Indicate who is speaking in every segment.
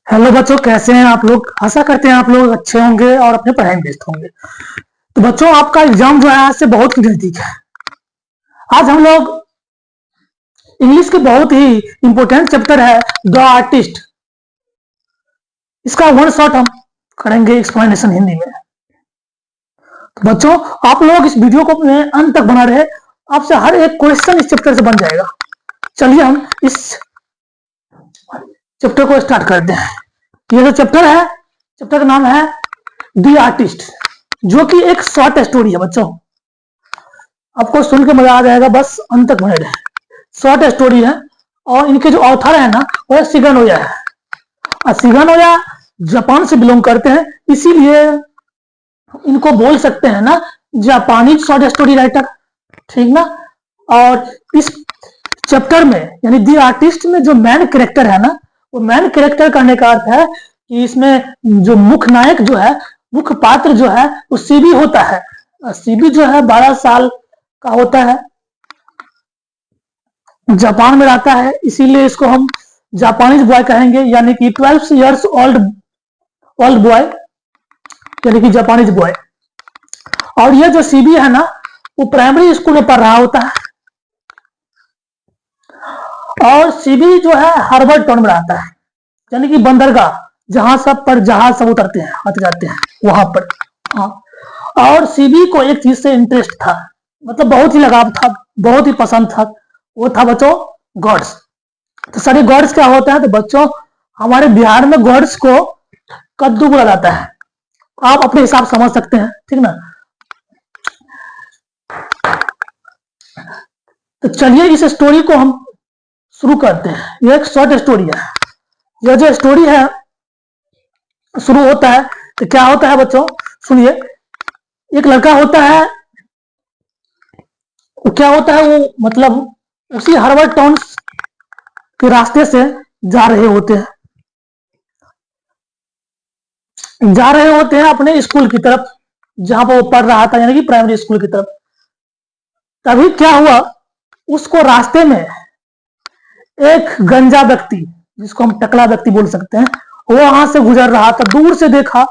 Speaker 1: Hello बच्चों, कैसे हैं आप लोग। आशा करते हैं आप लोग अच्छे होंगे और अपने पढ़ाई में व्यस्त होंगे। तो बच्चों, आपका एग्जाम जो है आज से बहुत ही नजदीक है। आज हम लोग इंग्लिश के बहुत ही इंपॉर्टेंट चैप्टर है द आर्टिस्ट, इसका वन शॉट हम करेंगे एक्सप्लेनेशन हिंदी में। तो बच्चों, आप लोग इस वीडियो को अपने अंत तक बना रहे, आपसे हर एक क्वेश्चन इस चैप्टर से बन जाएगा। चलिए हम इस चैप्टर को स्टार्ट करते हैं। ये जो चैप्टर है, चैप्टर का नाम है द आर्टिस्ट, जो कि एक शॉर्ट स्टोरी है। बच्चों, आपको सुन के मजा आ जाएगा, बस अंत तक बने रहे। शॉर्ट स्टोरी है और इनके जो ऑथर है ना, वो शिगेनोया है। और शिगेनोया जापान से बिलोंग करते हैं, इसीलिए इनको बोल सकते हैं ना जापानी शॉर्ट स्टोरी राइटर, ठीक ना। और इस चैप्टर में यानी द आर्टिस्ट में जो मैन कैरेक्टर है ना, वो मैन कैरेक्टर करने का अर्थ है कि इसमें जो मुख्य नायक जो है, मुख्य पात्र जो है, वो सीबी होता है। सीबी जो है 12 साल का होता है, जापान में रहता है, इसीलिए इसको हम जापानीज बॉय कहेंगे, यानी कि 12 इयर्स ओल्ड बॉय, यानी कि जापानीज बॉय। और ये जो सीबी है ना, वो प्राइमरी स्कूल में पढ़ रहा होता है। और सीबी जो है हार्बर टाउन में रहता है, यानी कि बंदरगाह, जहां सब पर जहाज सब उतरते हैं, आते जाते हैं वहां पर। हाँ, और सीबी को एक चीज से इंटरेस्ट था, मतलब बहुत ही लगाव था, बहुत ही पसंद था। वो था बच्चों गॉड्स। तो सारे गॉड्स क्या होता है, तो बच्चों हमारे बिहार में गॉड्स को कद्दू बोला जाता है। आप अपने हिसाब से समझ सकते हैं, ठीक ना। तो चलिए इस स्टोरी को हम शुरू करते हैं। यह एक शॉर्ट स्टोरी है। यह जो स्टोरी है शुरू होता है तो क्या होता है बच्चों, सुनिए। एक लड़का होता है, क्या होता है वो, मतलब उसी हार्वर्ड टाउन के रास्ते से जा रहे होते हैं अपने स्कूल की तरफ, जहां पर वो पढ़ रहा था, यानी कि प्राइमरी स्कूल की तरफ। तभी क्या हुआ, उसको रास्ते में एक गंजा व्यक्ति, जिसको हम टकला व्यक्ति बोल सकते हैं, वो वहां से गुजर रहा था। दूर से देखा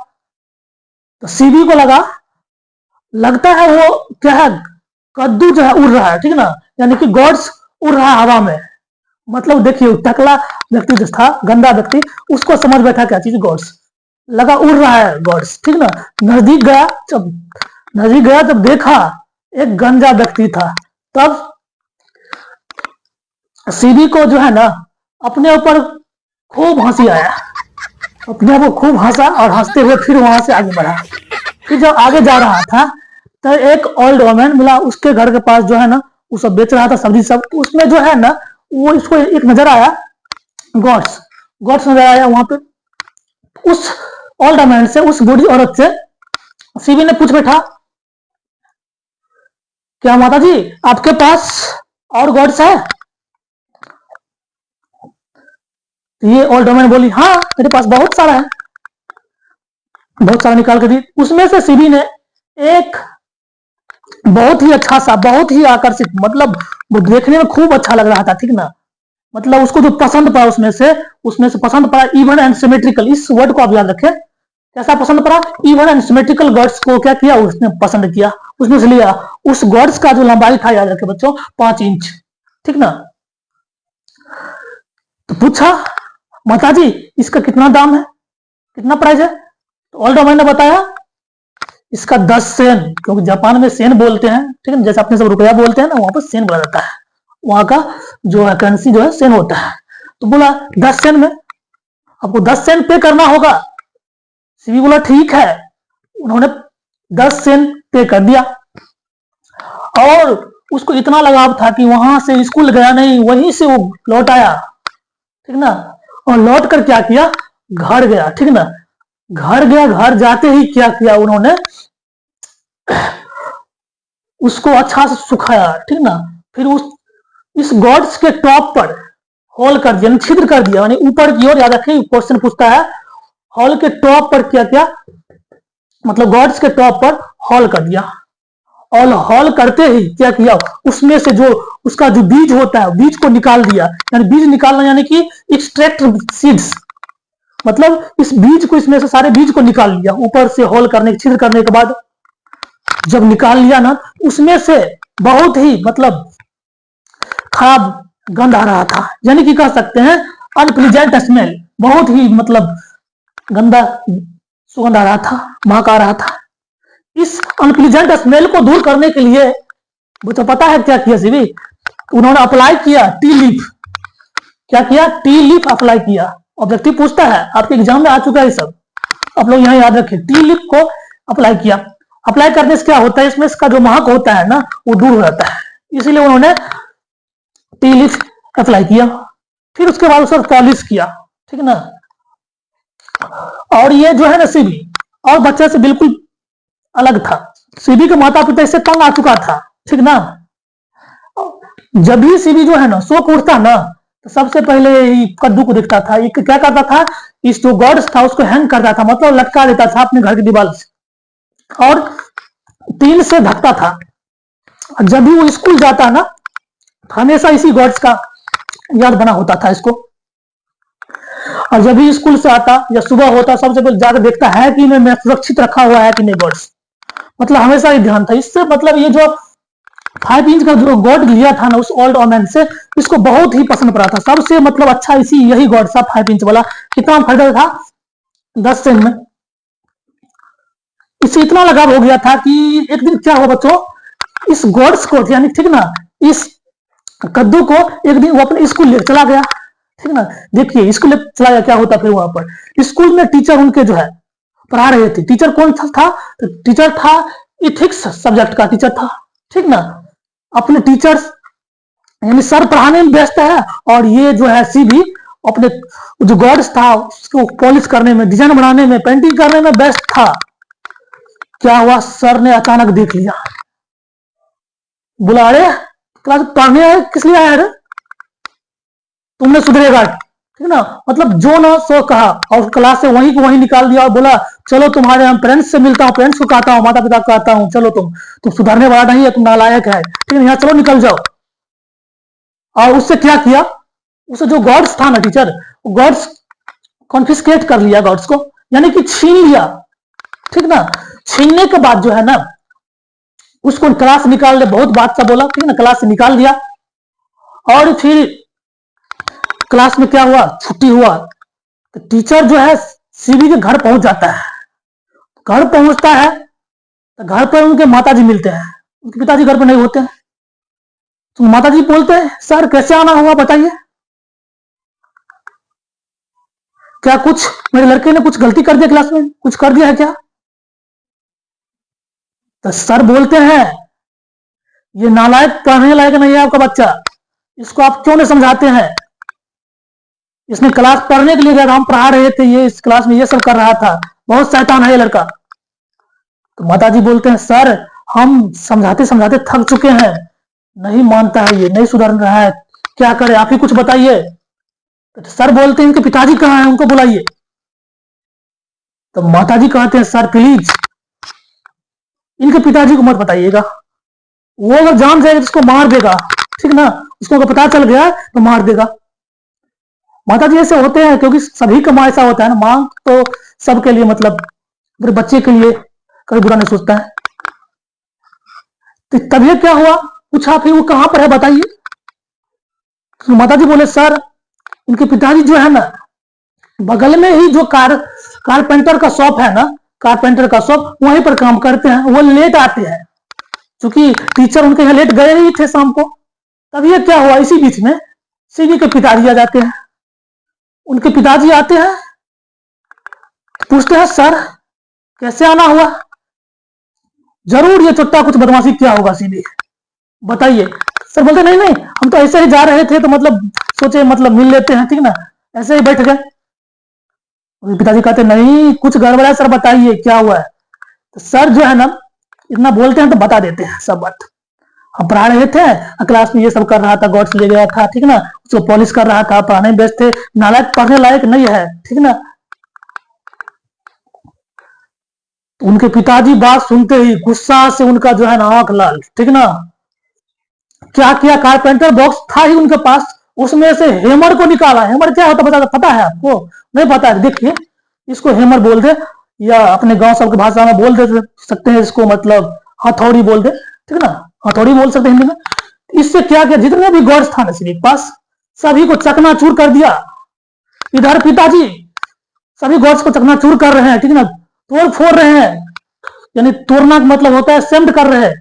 Speaker 1: तो सीबी को लगता है वो क्या है, कद्दू जो है उड़ रहा है, ठीक ना, यानी कि गॉड्स उड़ रहा है हवा में। मतलब देखिए, टकला व्यक्ति जो था, गंदा व्यक्ति, उसको समझ बैठा क्या चीज गॉड्स, लगा उड़ रहा है गॉड्स, ठीक ना। नजदीक गया जब देखा एक गंजा व्यक्ति था, तब सीबी को जो है ना अपने ऊपर खूब हंसी आया, अपने आप को खूब हंसा और हंसते हुए फिर वहां से आगे बढ़ा। फिर जब आगे जा रहा था तो एक ओल्ड वोमन मिला, उसके घर के पास जो है ना, वो सब बेच रहा था सब्जी सब। उसमें जो है ना, वो इसको एक नजर आया, गॉड्स नजर आया वहां पे। उस ओल्ड वोमन से, उस बूढ़ी औरत से सीबी ने पूछ बैठा, क्या माता जी आपके पास और गॉड्स है। तो ये ओल्ड वोमन बोली, हाँ मेरे पास बहुत सारा है, बहुत सारा निकाल के दी। उसमें से सीबी ने एक बहुत ही अच्छा सा, बहुत ही आकर्षित, मतलब वो देखने में खूब अच्छा लग रहा था, ठीक ना। मतलब उसको जो पसंद पड़ा, उसमें से पसंद पड़ा इवन एंड सिमेट्रिकल। इस वर्ड को आप याद रखें, कैसा पसंद पड़ा, इवन एंड सिमेट्रिकल गॉड्स को क्या किया, उसने पसंद किया, उसमें से लिया। उस गॉड्स का जो लंबाई था, याद रखे बच्चों, 5 इंच, ठीक ना। तो पूछा, माता जी इसका कितना दाम है, कितना प्राइस है। तो ओल्ड वोमन ने बताया, इसका 10 सेन, क्योंकि जापान में सेन बोलते हैं, ठीक है, जैसे अपने सब रुपया बोलते हैं ना, वहां पर सेन बोला जाता है। वहां का जो है करेंसी जो है सेन होता है। तो बोला 10 सेन में आपको 10 सेन पे करना होगा। सीबी बोला ठीक है। उन्होंने 10 सेन पे कर दिया। और उसको इतना लगाव था कि वहां से स्कूल गया नहीं, वहीं से वो लौट आया, ठीक ना। और लौट कर क्या किया, घर गया, ठीक ना। घर जाते ही क्या किया उन्होंने, उसको अच्छा से सुखाया, ठीक ना। फिर इस गॉड्स के टॉप पर होल कर दिया, छिद्र कर दिया, यानी ऊपर की ओर। याद रखें, क्वेश्चन पूछता है हॉल के टॉप पर क्या किया, मतलब गॉड्स के टॉप पर हॉल कर दिया। और हॉल करते ही क्या किया, उसमें से जो उसका जो बीज होता है बीज को निकाल दिया। यानी बीज निकालना यानी कि एक्सट्रैक्ट सीड्स, मतलब इस बीज को, इसमें से सारे बीज को निकाल लिया। ऊपर से होल करने, छिद्र करने के बाद जब निकाल लिया ना, उसमें से बहुत ही मतलब खराब गंध आ रहा था, यानी कि कह सकते हैं अनप्लीजेंट स्मेल, बहुत ही मतलब गंदा सुगंध आ रहा था, महक आ रहा था। इस अनप्लीजेंट स्मेल को दूर करने के लिए वो तो पता है क्या किया सीवी, उन्होंने अप्लाई किया टी लीफ। क्या किया, टी लीफ अप्लाई किया। ऑब्जेक्टिव पूछता है, आपके एग्जाम में आ चुका है सब, आप लोग यहाँ याद रखें। टी लीफ को अप्लाई किया। अप्लाई करने से क्या होता है, इसमें इसका जो महक होता है ना वो दूर हो जाता है, इसीलिए उन्होंने टी लीफ अप्लाई किया। फिर उसके बाद उसे पॉलिश किया, ठीक ना। और ये जो है ना सीबी और बच्चे से बिल्कुल अलग था। सीबी के माता पिता इससे तंग आ चुका था, ठीक ना। जब भी सीबी जो है ना सो को उठता ना, तो सबसे पहले कद्दू को देखता था। ये क्या करता था, इस जो गॉड्स था उसको हैंग करता था, मतलब लटका देता था अपने घर की दीवार से और टीन से ढकता था। जब भी वो स्कूल जाता ना, हमेशा इसी गॉड्स का याद बना होता था इसको। और जब भी स्कूल से आता या सुबह होता, सबसे पहले जाकर देखता है कि मैं सुरक्षित रखा हुआ है कि नहीं गॉड्स, मतलब हमेशा ही ध्यान था। इससे मतलब ये जो 5 इंच का जो गॉड लिया था ना उस ओल्ड ओमेन से, इसको बहुत ही पसंद पड़ा था। सबसे मतलब अच्छा इसी यही गॉड था 5 इंच वाला। कितना खरीदा था, 10 सेंट में। इसे इतना लगाव हो गया था कि एक दिन क्या हुआ बच्चों, इस गॉड्स को यानी ठीक ना, इस कद्दू को एक दिन वो अपने स्कूल ले चला गया, ठीक ना। देखिए स्कूल ले चला गया, क्या होता फिर वहां पर स्कूल में टीचर उनके जो है पढ़ा रहे थे। टीचर कौन था, तो टीचर था इथिक्स सब्जेक्ट का टीचर था, ठीक ना। अपने टीचर्स यानी सर पढ़ाने में व्यस्त है, और ये जो है सीबी अपने जो गॉड्स था उसको पॉलिश करने में, डिजाइन बनाने में, पेंटिंग करने में व्यस्त था। क्या हुआ, सर ने अचानक देख लिया, बोला अरे क्लास पढ़ने आया, किस लिए आया रे, तुमने सुधरेगा, ठीक ना। मतलब जो ना सो कहा और क्लास से वहीं को वहीं निकाल दिया और बोला चलो तुम्हारे हम पेरेंट्स से मिलता हूँ, पेरेंट्स को कहता हूँ, माता पिता को कहता हूँ, चलो तुम सुधरने वाला नहीं है, तुम नालायक है, ठीक है, यहाँ चलो निकल जाओ। और उससे क्या किया, उसे जो गॉड्स था ना टीचर, गॉड्स कॉन्फिस्केट कर लिया गॉड्स को, यानी कि छीन लिया, ठीक ना। छीनने के बाद जो है ना उसको क्लास निकाल दे, बहुत बात सा बोला, ठीक ना, क्लास से निकाल दिया। और फिर क्लास में क्या हुआ, छुट्टी हुआ, तो टीचर जो है सीबी के घर पहुंच जाता है। घर पहुंचता है तो घर पर उनके माताजी मिलते हैं, उनके पिताजी घर पर नहीं होते हैं। तो माताजी बोलते हैं सर कैसे आना हुआ बताइए, क्या कुछ मेरे लड़के ने कुछ गलती कर दिया, क्लास में कुछ कर दिया है क्या। तो सर बोलते हैं ये नालायक, पढ़ने लायक नहीं है आपका बच्चा, इसको आप क्यों नहीं समझाते हैं। इसने क्लास पढ़ने के लिए गया, हम पढ़ा रहे थे, ये इस क्लास में ये सब कर रहा था, बहुत शैतान है ये लड़का। तो माताजी बोलते हैं सर हम समझाते समझाते थक चुके हैं, नहीं मानता है, ये नहीं सुधर रहा है, क्या करे आप ही कुछ बताइए। तो सर बोलते हैं इनके पिताजी कहाँ हैं, उनको बुलाइए। तो माताजी कहते हैं सर प्लीज इनके पिताजी को मत बताइएगा, वो अगर जान जाएगा तो उसको मार देगा, ठीक ना, उसको अगर पता चल गया तो मार देगा। माताजी ऐसे होते हैं क्योंकि सभी का माँ ऐसा होता है ना, माँ तो सबके लिए मतलब मेरे बच्चे के लिए कभी बुरा नहीं सोचता है। तो तभी क्या हुआ, पूछा फिर वो कहां पर है बताइए। तो माताजी बोले सर इनके पिताजी जो है ना बगल में ही जो कारपेंटर का शॉप है ना, कारपेंटर का शॉप, वहीं पर काम करते हैं, वो लेट आते हैं, क्योंकि टीचर उनके यहाँ लेट गए ही थे शाम को। तब ये क्या हुआ, इसी बीच में सीबी के पिताजी आ जाते हैं। उनके पिताजी आते हैं, पूछते हैं सर कैसे आना हुआ, जरूर ये चुट्टा कुछ बदमाशी क्या होगा सीबी, बताइए। सर बोलते नहीं नहीं हम तो ऐसे ही जा रहे थे, तो मतलब सोचे मतलब मिल लेते हैं, ठीक ना, ऐसे ही बैठ गए। पिताजी कहते नहीं कुछ गड़बड़ है सर, बताइए क्या हुआ है। तो सर जो है ना इतना बोलते हैं तो बता देते हैं सब बात। हम पढ़ा रहे थे, क्लास में ये सब कर रहा था, गॉड्स ले गया था, ठीक ना, उसको पॉलिश कर रहा था, पढ़ाने में व्यस्त थे, नालायक, पढ़ने लायक नहीं है, ठीक ना। तो उनके पिताजी बात सुनते ही गुस्सा से उनका जो है ना आंख लाल, ठीक ना। क्या किया, कारपेंटर बॉक्स था ही उनके पास, उसमें से हेमर को निकाला। हेमर क्या होता पता है आपको? नहीं पता है? देखिए, इसको हेमर बोल दे, या अपने गांव सबकी भाषा में बोल दे सकते हैं इसको, मतलब हथौड़ी बोल दे, ठीक ना, हथौड़ी बोल सकते हैं हिंदी में। इससे क्या किया, जितने भी गॉड्स था ना श्री के पास, सभी को चकनाचूर कर दिया। इधर पिताजी सभी गॉड्स को चकनाचूर कर रहे हैं, ठीक ना, तोड़ फोड़ रहे हैं, यानी तोड़ना का मतलब होता है सेम्ड कर रहे हैं,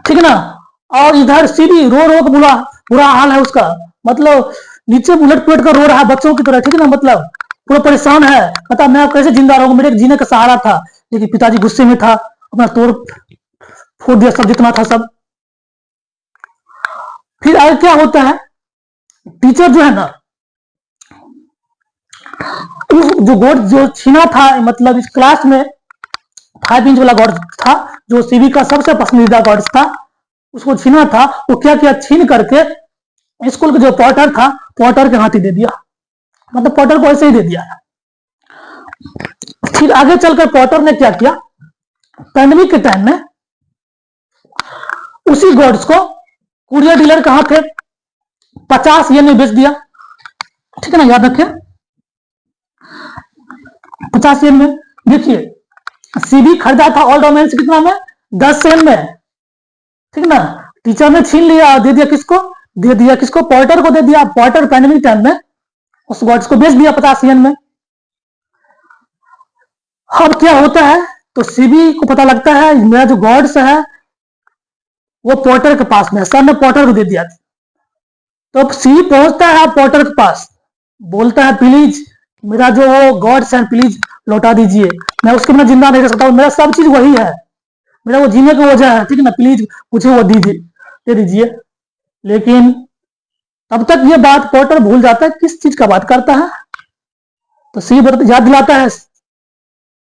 Speaker 1: ठीक ना। और इधर सीधी रो रो का बुरा हाल है उसका, मतलब नीचे उलट पुलट कर रो रहा है बच्चों की तरह, ठीक है ना, मतलब पूरा परेशान है, पता मैं कैसे जिंदा रहूंगा, मेरे जीने का सहारा था। लेकिन पिताजी गुस्से में था, अपना तोड़ फोड़ दिया सब जितना था सब। फिर आगे क्या होता है, टीचर जो है ना, उस जो गोड जो छीना था, मतलब इस क्लास में 5 इंच वाला गॉड था, जो सीबी का सबसे पसंदीदा गॉड था, उसको छीना था। वो क्या किया, छीन करके स्कूल का जो पॉटर था, पॉटर के हाथ ही दे दिया, मतलब पॉटर को ऐसे ही दे दिया। फिर आगे चलकर पॉटर ने क्या किया, पैंडेमिक के टाइम में उसी गॉड्स को कुरियर डीलर कहां थे 50 येन में बेच दिया, ठीक है ना, याद रखिए 50 येन में। देखिए, सीबी खरीदा था ऑल डोमेन्स कितना में, 10 येन में, ठीक ना। टीचर ने छीन लिया, दे दिया किसको, पॉटर को दे दिया। पॉटर पैंडेमिक टाइम में उस गॉड्स को बेच दिया 50 येन में। अब क्या होता है, तो सीबी को पता लगता है मेरा जो गॉड्स है वो पॉटर के पास में, सर ने पॉटर को दे दिया। तो अब सीबी पहुंचता है पॉटर के पास, बोलता है प्लीज मेरा जो वो गॉड्स है प्लीज लौटा दीजिए, मैं उसके बिना जिंदा नहीं रह सकता, मेरा सब चीज वही है, मेरा वो जीने का वजह है, ठीक है ना, प्लीज मुझे वो दे दीजिए। लेकिन तब तक ये बात पॉटर भूल जाता है, किस चीज का बात करता है, तो सीबी याद दिलाता है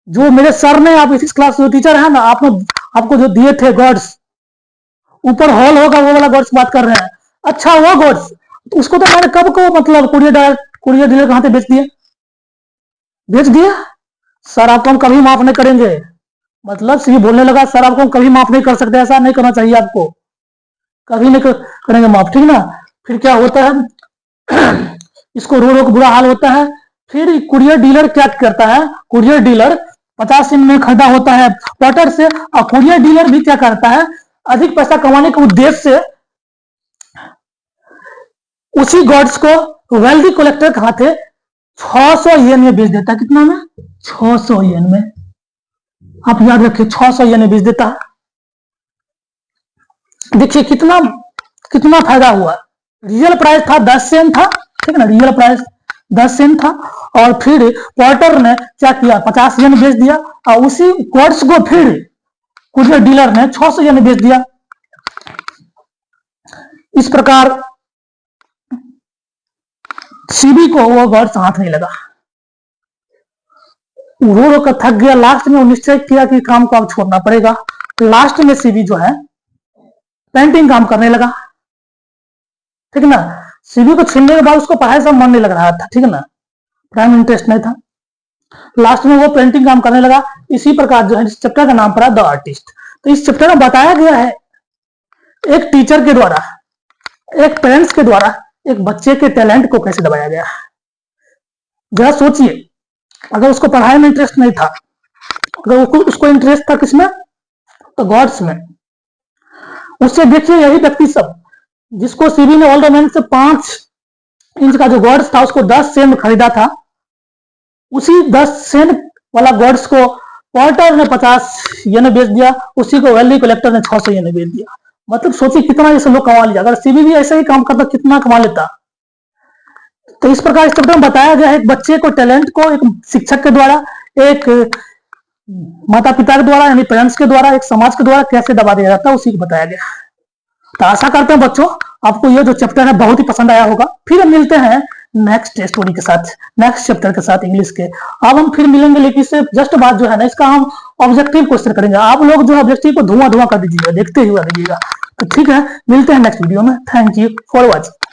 Speaker 1: जो मेरे सर ने, आप इस क्लास जो टीचर है ना, आपको जो दिए थे गॉड्स, ऊपर हॉल होगा वो वाला गॉड्स बात कर रहे हैं। अच्छा वो गॉड्स, तो उसको तो मैंने कब को मतलब कुरियर डीलर कहां से बेच दिया। सर आपको हम कभी माफ नहीं करेंगे, मतलब सीबी बोलने लगा सर आपको हम कभी माफ नहीं कर सकते, ऐसा नहीं करना चाहिए आपको, कभी नहीं करेंगे माफ, ठीक ना। फिर क्या होता है, इसको रो रो का बुरा हाल होता है। फिर कुरियर डीलर क्या करता है, कुरियर डीलर 50 येन में खरीदा होता है पॉटर से, और कुरियर डीलर भी क्या करता है, अधिक पैसा कमाने के उद्देश्य से उसी गॉड्स को वेल्दी कलेक्टर के हाथे 600 येन में बेच देता है। कितना में, 600 येन में, आप याद रखिए 600 येन में बेच देता है। देखिए कितना फायदा हुआ। रियल प्राइस था 10 सेंट था, ठीक है ना, रियल प्राइस 10 सेंट था, और फिर पॉटर ने क्या किया 50 येन बेच दिया, और उसी गॉड्स को फिर कुरियर डीलर ने 600 येन बेच दिया। इस प्रकार सीबी को वो गॉड्स हाथ नहीं लगा, रो रो कर थक गया। लास्ट में वो निश्चय किया कि काम को अब छोड़ना पड़ेगा। लास्ट में सीबी जो है पेंटिंग काम करने लगा, ठीक है ना। सीबी को छीनने के बाद उसको पढ़ाई से मन नहीं लग रहा था, ठीक है ना, पढ़ाई में इंटरेस्ट नहीं था। लास्ट में वो पेंटिंग काम करने लगा। इसी प्रकार जो है इस चैप्टर का नाम पड़ा द आर्टिस्ट। तो इस चैप्टर में बताया गया है एक टीचर के द्वारा, एक पेरेंट्स के द्वारा एक बच्चे के टैलेंट को कैसे दबाया गया। जरा सोचिए, अगर उसको पढ़ाई में इंटरेस्ट नहीं था, अगर उसको इंटरेस्ट था किसमें, तो गॉड्स में, उससे देखिए यही व्यक्ति सब जिसको सीबी ने ऑल डोमेन से 5 इंच का जो गॉड्स था उसको 10 सेंट में खरीदा था, उसी 10 सेंट वाला गॉड्स को पॉटर ने 50 येन बेच दिया, उसी को वैल्यू कलेक्टर ने 600 येन बेच दिया। मतलब सोचिए कितना ये सब लोग कमा लिया। अगर सीबी भी ऐसा ही काम करता कितना कमा लेता। तो इस प्रकार इस चैप्टर में बताया गया है एक बच्चे को टैलेंट को एक शिक्षक के द्वारा, एक माता पिता के द्वारा यानी पेरेंट्स के द्वारा, एक समाज के द्वारा कैसे दबा दिया जाता है, उसी को बताया गया। तो आशा करते हैं बच्चों आपको ये जो चैप्टर है बहुत ही पसंद आया होगा। फिर हम मिलते हैं नेक्स्ट स्टोरी के साथ, नेक्स्ट चैप्टर के साथ इंग्लिश के। अब हम फिर मिलेंगे, लेकिन इससे जस्ट बात जो है ना, इसका हम ऑब्जेक्टिव क्वेश्चन करेंगे। आप लोग जो ऑब्जेक्टिव को धुआं कर दीजिएगा, देखते हुए दीजिएगा। तो ठीक है, मिलते हैं नेक्स्ट वीडियो में। Thank you for watching.